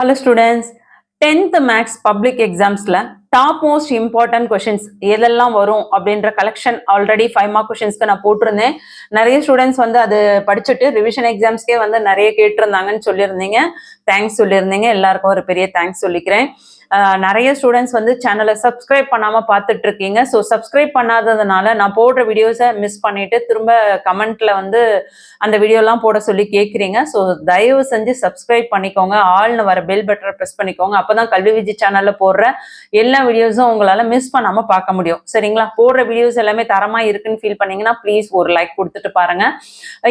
Hello students, 10th Max Public Examsல top most important questions எதெல்லாம் வரும் அப்படின்ற கலெக்ஷன் ஆல்ரெடி 5 மார்க் கொஷின்ஸ்க்கு நான் போட்டிருந்தேன். நிறைய ஸ்டூடெண்ட்ஸ் வந்து அது படிச்சுட்டு ரிவிஷன் எக்ஸாம்ஸ்க்கே வந்து நிறைய கேட்டிருந்தாங்கன்னு சொல்லியிருந்தீங்க. தேங்க்ஸ் சொல்லியிருந்தீங்க. எல்லாருக்கும் ஒரு பெரிய தேங்க்ஸ் சொல்லிக்கிறேன். நிறைய ஸ்டூடெண்ட்ஸ் வந்து சேனலை சப்ஸ்கிரைப் பண்ணாமல் பார்த்துட்டு இருக்கீங்க. ஸோ சப்ஸ்கிரைப் பண்ணாததுனால நான் போடுற வீடியோஸை மிஸ் பண்ணிட்டு திரும்ப கமெண்ட்ல வந்து அந்த வீடியோலாம் போட சொல்லி கேட்குறீங்க. ஸோ தயவு செஞ்சு சப்ஸ்கிரைப் பண்ணிக்கோங்க. ஆள்னு வர பெல் பட்டனை ப்ரெஸ் பண்ணிக்கோங்க. அப்போதான் கல்வி விஜி சேனலில் போடுற எல்லா வீடியோஸும் உங்களால் மிஸ் பண்ணாமல் பார்க்க முடியும். சரிங்களா? போடுற வீடியோஸ் எல்லாமே தரமாக இருக்குன்னு ஃபீல் பண்ணீங்கன்னா ப்ளீஸ் ஒரு லைக் கொடுத்துட்டு பாருங்க.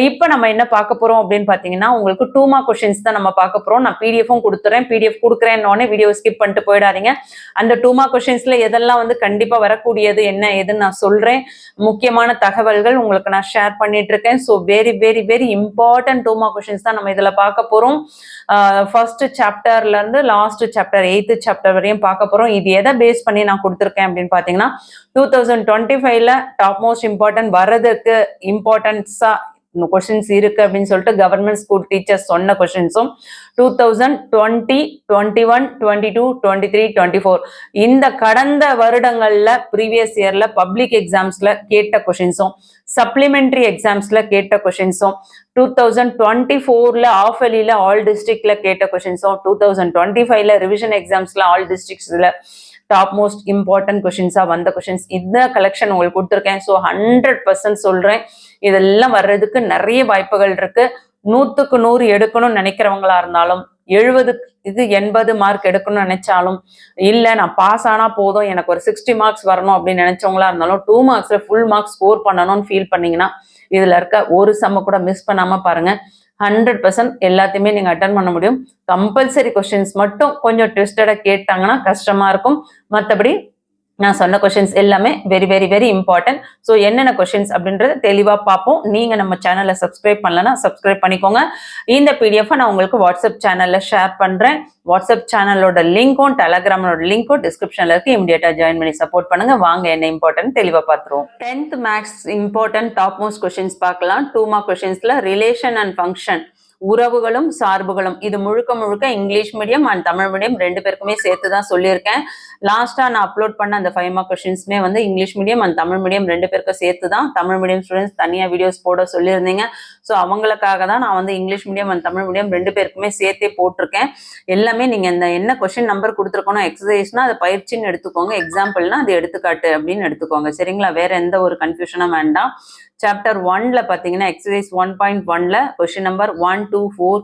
இப்போ நம்ம என்ன பார்க்க போகிறோம் அப்படின்னு பார்த்தீங்கன்னா, உங்களுக்கு 2 மார்க் கொஷின்ஸ் தான் நம்ம பார்க்க போகிறோம். நான் பிடிஎஃப்பும் கொடுத்துறேன். பிடிஎஃப் கொடுக்குறேன்னொடனே வீடியோ ஸ்கிப் பண்ணிட்டு போயிடாதீங்க. அந்த 2 மார்க் கொஷின்ஸ்ல எதெல்லாம் வந்து கண்டிப்பா வரக்கூடியது என்ன ஏதுன்னு நான் சொல்றேன். முக்கியமான தகவல்கள் உங்களுக்கு நான் ஷேர் பண்ணிட்டு இருக்கேன். So very very very important 2 mark questions தான் நம்ம இதுல பார்க்க போறோம். ஃபர்ஸ்ட் சாப்டர்ல இருந்து லாஸ்ட் சாப்டர் 8th சாப்டர் வரையும் பார்க்க போறோம். இது எதை பேஸ் பண்ணி நான் கொடுத்துருக்கேன் அப்படின்னு பாத்தீங்கன்னா, 2025ல டாப் மோஸ்ட் இம்பார்ட்டன்ட் வர்றதுக்கு இம்பார்ட்டன்ஸா கொஸ்டின்ஸ் இருக்கு அப்படின்னு சொல்லிட்டு கவர்மெண்ட் ஸ்கூல் டீச்சர்ஸ் சொன்ன கொஸ்டின்ஸும் 2020, 21, 22, 23, 24 இந்த கடந்த வருடங்கள்ல ப்ரீவியஸ் இயர்ல பப்ளிக் எக்ஸாம்ஸ்ல கேட்ட கொஸ்டின்ஸும் சப்ளிமெண்டரி எக்ஸாம்ஸ்ல கேட்ட கொஸ்டின்ஸும் 2024ல ஆஃப் வெளியில ஆல் டிஸ்ட்ரிக்ட்ல கேட்ட கொஸ்டின்ஸும் 2025ல ரிவிஷன் எக்ஸாம்ஸ்ல ஆல் டிஸ்ட்ரிக்ட்ஸ்ல டாப் மோஸ்ட் இம்பார்ட்டன்ட் கொஷின்ஸா வந்த கொஷின்ஸ் இந்த கலெக்ஷன் உங்களுக்கு கொடுத்துருக்கேன். ஸோ 100% சொல்றேன், இதெல்லாம் வர்றதுக்கு நிறைய வாய்ப்புகள் இருக்கு. 100க்கு 100 எடுக்கணும்னு நினைக்கிறவங்களா இருந்தாலும், 80 மார்க் எடுக்கணும்னு நினைச்சாலும், இல்லை நான் பாஸ் ஆனா போதும் எனக்கு ஒரு 60 மார்க்ஸ் வரணும் அப்படின்னு நினைச்சவங்களா இருந்தாலும், 2 மார்க்ஸ்ல ஃபுல் மார்க்ஸ் ஸ்கோர் பண்ணணும்னு ஃபீல் பண்ணீங்கன்னா இதுல இருக்க ஒரு சம்ம கூட மிஸ் பண்ணாம பாருங்க. 100% எல்லாத்தையுமே நீங்க அட்டன் பண்ண முடியும். கம்பல்சரி கொஸ்டின்ஸ் மட்டும் கொஞ்சம் ட்விஸ்டடா கேட்டாங்கன்னா கஷ்டமா இருக்கும். மற்றபடி நான் சொன்ன கொஸ்டின்ஸ் எல்லாமே very very very important. So என்னென்ன கொஸ்டின்ஸ் அப்படின்றத தெளிவாக பார்ப்போம். நீங்க நம்ம சேனலை சப்ஸ்கிரைப் பண்ணலன்னா சப்ஸ்கிரைப் பண்ணிக்கோங்க. இந்த பிடிஎஃப் நான் உங்களுக்கு வாட்ஸ்அப் சேனல்ல ஷேர் பண்றேன். வாட்ஸ்அப் சேனலோட லிங்க்கும் டெலகிராமோட லிங்க்கும் டிஸ்கிரிப்ஷன்ல இருக்கு. இமிடியேட்டா ஜாயின் பண்ணி சப்போர்ட் பண்ணுங்க. வாங்க என்ன இம்பார்ட்டன்ட் தெளிவாக பார்த்துருவோம். 10th maths important top most questions பார்க்கலாம். 2 மார்க் கொஸ்டின்ஸ்ல ரிலேஷன் அண்ட் ஃபங்க்ஷன், உறவுகளும் சார்புகளும், இது முழுக்க முழுக்க English medium and Tamil medium ரெண்டு பேருக்குமே சேர்த்து தான் சொல்லியிருக்கேன். லாஸ்டா நான் அப்லோட் பண்ண அந்த 5 மார்க் கொஸ்டின்ஸ்மே வந்து English medium and Tamil medium ரெண்டு பேருக்கும் சேர்த்து தான். தமிழ் மீடியம் ஸ்டூடெண்ட்ஸ் தனியா வீடியோஸ் போட சொல்லியிருந்தீங்க. ஸோ அவங்களுக்காக தான் நான் வந்து English medium and Tamil medium ரெண்டு பேருக்குமே சேர்த்தே போட்டிருக்கேன். எல்லாமே நீங்க இந்த என்ன கொஸ்டின் நம்பர் கொடுத்துருக்கணும், எக்ஸசைஸ்னா அதை பயிற்சின்னு எடுத்துக்கோங்க, எக்ஸாம்பிள்னா அது எடுத்துக்காட்டு அப்படின்னு எடுத்துக்கோங்க. சரிங்களா? வேற எந்த ஒரு கன்ஃபியூஷனும் வேண்டாம். சாப்டர் 1ல பார்த்தீங்கன்னா எக்ஸசைஸ் 1.1ல கொஸ்டின் நம்பர் 1, 2, 4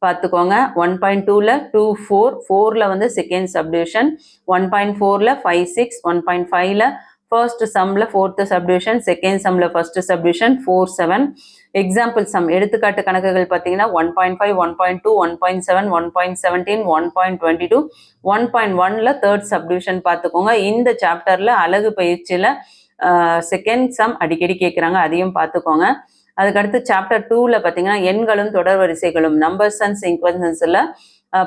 பார்த்துக்கோங்க. 1.2ல 2, 4, 4ல வந்து செகண்ட் சப்டிவிஷன், 1.4ல 5, 6, 1.5ல ஃபர்ஸ்ட் சம்ல ஃபோர்த் சப்டிவிஷன், செகண்ட் சம்ல ஃபர்ஸ்ட் சப்டிவிஷன், 4, 7 எக்ஸாம்பிள் சம் எடுத்துக்காட்டு கணக்குகள் பார்த்தீங்கன்னா 1.5, 1.2, 1.7, 1.17, 1.22, 1.1ல தேர்ட் சப்டிவிஷன் பார்த்துக்கோங்க. இந்த சாப்டர்ல அழகு பயிற்சியில செகண்ட் சம் அடிக்கடி கேட்குறாங்க, அதையும் பார்த்துக்கோங்க. அதுக்கடுத்து சாப்டர் 2ல பார்த்தீங்கன்னா எண்களும் தொடர் வரிசைகளும், நம்பர்ஸ் அண்ட் சீக்வன்சஸ்ல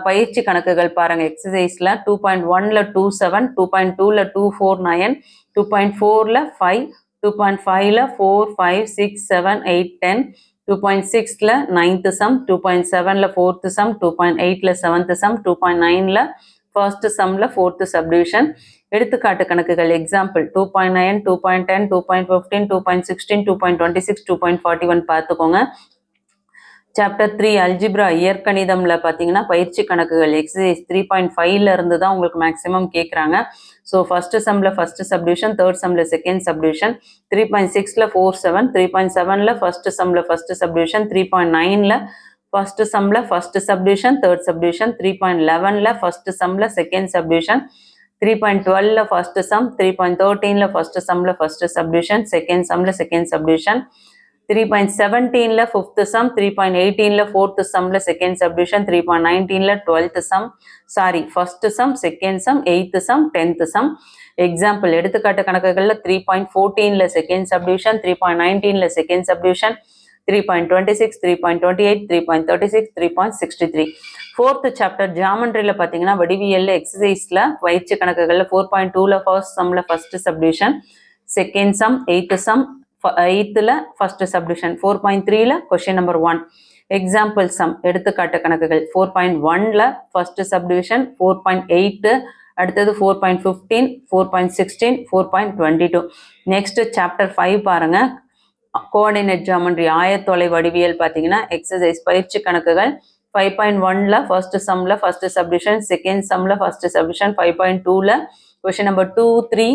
பயிற்சி கணக்குகள் பாருங்க. எக்ஸசைஸ்ல 2.1ல 2, 7, 2.2ல 2, 4, 9, 2.4ல 5, 2.5ல 4, 5, 6, 7, 8, 10, 2.6ல 9th சம், 2.7ல 4th சம், 2.8ல 7th சம், 2.9ல ஃபர்ஸ்ட் சம்ல ஃபோர்த் சப்டிவிஷன். எடுத்துக்காட்டு கணக்குகள் எக்ஸாம்பிள் 2.9, 2.10, 2.15, 2.16, 2.26, 2.41 பார்த்துக்கோங்க. சாப்டர் 3 அல்ஜிப்ரா இயற்கணிதம்ல பார்த்தீங்கன்னா பயிற்சி கணக்குகள் எக்ஸசைஸ் 3.5ல இருந்து தான் உங்களுக்கு மேக்ஸிமம் கேட்குறாங்க. ஸோ ஃபர்ஸ்ட் சம்ல ஃபர்ஸ்ட் சப்டிவிஷன், தேர்ட் சம்ல செகண்ட் சப்டிவிஷன், 3.6ல 4, 7, 3.7ல ஃபர்ஸ்ட் சம்ல ஃபர்ஸ்ட் சப்டிவிஷன், 3.9ல ஃபர்ஸ்ட் சம்ல ஃபர்ஸ்ட் சப்டிவிஷன், தேர்ட் சப்டிவிஷன், 3.11ல ஃபர்ஸ்ட் சம்ல செகண்ட் சப்டிவிஷன், 3.12ல ஃபர்ஸ்ட் சம், 3.13ல ஃபர்ஸ்ட் சம்ல ஃபர்ஸ்ட் சப்டிவிஷன், செகண்ட் சம்ல செகண்ட் சப்டிவிஷன், 3.17ல ஃபிஃப்த் சம், 3.18ல ஃபோர்த் சம்ல செகண்ட் சப்டிவிஷன், 3.19ல 12th sum, first sum, second sum, 8th sum, 10th sum. Example எடுத்துக்காட்டு கணக்குகள்ல 3.14ல second subdivision, 3.19ல second subdivision, 3.26, 3.28, 3.36, 3.63. Fourth chapter ஜாமெண்ட்ரியில பார்த்தீங்கன்னா வடிவியல்ல எக்ஸசைஸ்ல பயிற்சி கணக்குகள்ல 4.2ல ஃபர்ஸ்ட் சம்ல first subdivision, second sum, 8th sum, 8th first subdivision, 4.3ல கொஸ்டின் நம்பர் 1. எக்ஸாம்பிள் சம் எடுத்துக்காட்டு கணக்குகள் 4.1ல ஃபர்ஸ்ட் சப்டிவிஷன் 4.8 அடுத்தது 4.15 4.16 4.22 நெக்ஸ்ட் சாப்டர் 5 பாருங்க கோஆர்டினேட் ஜியோமெட்ரி ஆயத்தொலை வடிவியல் பார்த்தீங்கன்னா எக்ஸசைஸ் பயிற்சி கணக்குகள் 5.1ல ஃபர்ஸ்ட் சம்ல ஃபர்ஸ்ட் சப்டிவிஷன் செகண்ட் சம்ல ஃபர்ஸ்ட் சப்டிவிஷன் 5.2ல கொஸ்டின் நம்பர் 2 3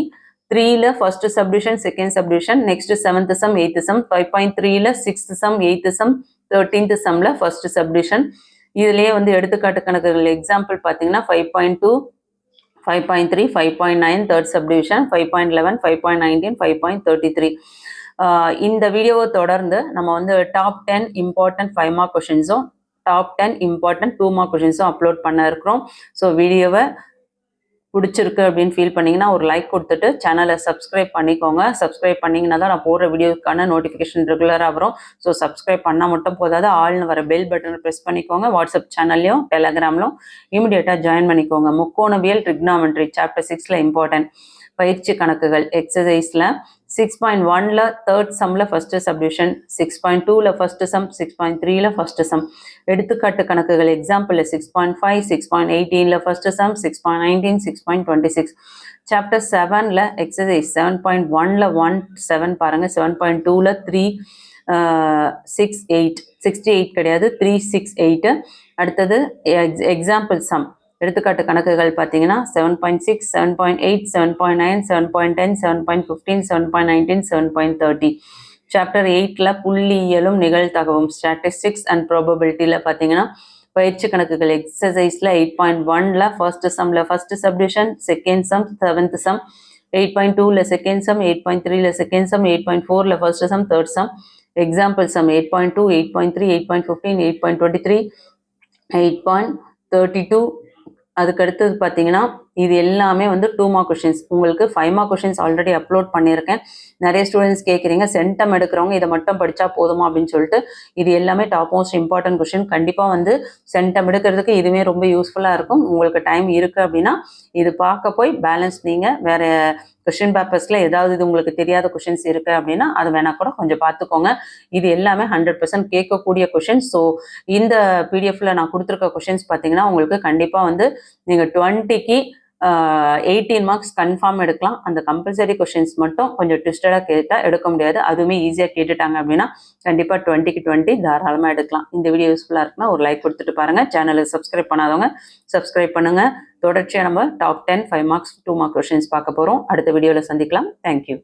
3ல first subdivision second subdivision next 7th sum 8th sum 5.3ல 6th sum 8th sum 13th சம்ல ஃபர்ஸ்ட் சப்டிவிஷன் இதுலயே வந்து எடுத்துக்காட்டு கணக்குகள் எக்ஸாம்பிள் பார்த்தீங்கன்னா 5.2 5.3 5.9 தேர்ட் சப்டிவிஷன் 5.11 5.19 5.33 இந்த வீடியோவை தொடர்ந்து நம்ம வந்து டாப் 10 இம்பார்ட்டன்ட் 5 மார்க் கொஷின்ஸும் டாப் 10 இம்பார்ட்டன்ட் 2 மார்க் கொஷின்ஸும் அப்லோட் பண்ண இருக்கிறோம். ஸோ வீடியோவை பிடிச்சிருக்கு அப்படின்னு ஃபீல் பண்ணிங்கன்னா ஒரு லைக் கொடுத்துட்டு சேனலை சப்ஸ்கிரைப் பண்ணிக்கோங்க. சப்ஸ்கிரைப் பண்ணிங்கன்னா தான் நான் போடுற வீடியோக்கான நோட்டிஃபிகேஷன் ரெகுலராக வரும். ஸோ சப்ஸ்கிரைப் பண்ணால் மட்டும் போதாது, ஆள்னு வர பெல் பட்டனை ப்ரெஸ் பண்ணிக்கோங்க. வாட்ஸ்அப் சேனல்லையும் டெலகிராம்லையும் இமிடியேட்டாக ஜாயின் பண்ணிக்கோங்க. முக்கோணவியல் ட்ரிக்னாமெட்ரி சாப்டர் 6ல இம்பார்ட்டன்ட் பயிற்சி கணக்குகள் எக்ஸசைஸில் 6.1ல தேர்ட் சம்ல ஃபர்ஸ்ட் சப்டிவிஷன் 6.2ல ஃபர்ஸ்ட் சம் 6.3ல ஃபர்ஸ்ட் சம் எடுத்துக்காட்டு கணக்குகள் எக்ஸாம்பிள் 6.5 6.18ல ஃபர்ஸ்ட் சம் 6.19 6.26 சாப்டர் 7ல எக்ஸசைஸ் 7.1ல 1 7 பாருங்க 7.2ல 3 6 8 68 கிடையாது 3 6 8 அடுத்தது எக்ஸாம்பிள் சம் எடுத்துக்காட்டு கணக்குகள் பார்த்தீங்கன்னா 7.6 7.8 7.9 7.10 7.15 7.19 7.30 சாப்டர் 8ல புள்ளியியலும் நிகழ்தகவும் ஸ்டாட்டிஸ்டிக்ஸ் அண்ட் ப்ராபபிலிட்டியில் பார்த்தீங்கன்னா பயிற்சி கணக்குகள் எக்ஸசைஸில் 8.1ல ஃபர்ஸ்ட் சம்ல first subdivision second sum 7th sum 8.2ல செகண்ட் சம் 8.3ல செகண்ட் சம் 8.4ல first sum third sum example sum 8.2 8.3 8.15 8.23 8.32 அதுக்கு அடுத்தது பார்த்தீங்கன்னா இது எல்லாமே வந்து 2 மார்க் கொஷின்ஸ். உங்களுக்கு 5 மார்க் கொஷின்ஸ் ஆல்ரெடி அப்லோட் பண்ணியிருக்கேன். நிறைய ஸ்டூடெண்ட்ஸ் கேட்குறீங்க சென்டம் எடுக்கிறவங்க இதை மட்டும் படித்தா போதுமா அப்படின்னு சொல்லிட்டு. இது எல்லாமே டாப் மோஸ்ட் இம்பார்ட்டன்ட் கொஷின். கண்டிப்பாக வந்து சென்டம் எடுக்கிறதுக்கு இதுவுமே ரொம்ப யூஸ்ஃபுல்லாக இருக்கும். உங்களுக்கு டைம் இருக்குது அப்படின்னா இது பார்க்க போய் பேலன்ஸ் நீங்கள் வேறு கொஷின் பேப்பர்ஸில் ஏதாவது இது உங்களுக்கு தெரியாத கொஷின்ஸ் இருக்குது அப்படின்னா அது வேணால் கூட கொஞ்சம் பார்த்துக்கோங்க. இது எல்லாமே 100% கேட்கக்கூடிய கொஷின்ஸ். ஸோ இந்த பிடிஎஃப்ல நான் கொடுத்துருக்க கொஷின்ஸ் பார்த்தீங்கன்னா உங்களுக்கு கண்டிப்பாக வந்து நீங்கள் 20க்கு 18 மார்க்ஸ் கன்ஃபார்ம் எடுக்கலாம். அந்த கம்பல்சரி கொஷின்ஸ் மட்டும் கொஞ்சம் ட்விஸ்டடாக கேட்டால் எடுக்க முடியாது. அதுவுமே ஈஸியாக கேட்டுட்டாங்க அப்படின்னா கண்டிப்பாக 20க்கு 20 தாராளமாக எடுக்கலாம். இந்த வீடியோ யூஸ்ஃபுல்லாக இருக்குன்னா ஒரு லைக் கொடுத்துட்டு பாருங்கள். சேனலுக்கு சப்ஸ்கிரைப் பண்ணாதவங்க சப்ஸ்கிரைப் பண்ணுங்கள். தொடர்ச்சியாக நம்ம டாப் 10 5 மார்க்ஸ் 2 மார்க் கொஷின்ஸ் பார்க்க போகிறோம். அடுத்த வீடியோவில் சந்திக்கலாம். தேங்க்யூ.